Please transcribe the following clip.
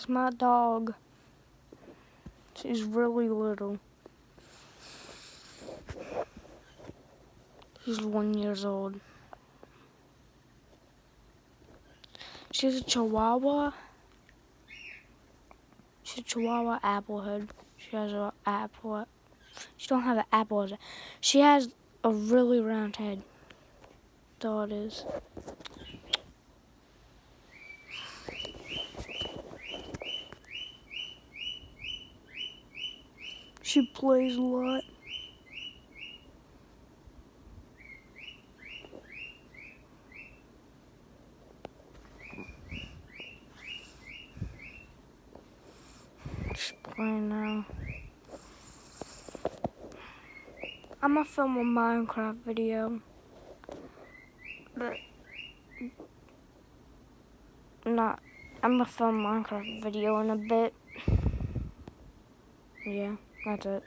is my dog. She's really little. She's 1 year old. She's a Chihuahua. She's a Chihuahua Applehead. She has an apple. She don't have an apple head. She has a really round head. That's all it is. She plays a lot. She's playing now. I'm gonna film a Minecraft video. But I'm gonna film a Minecraft video in a bit. Yeah, that's it.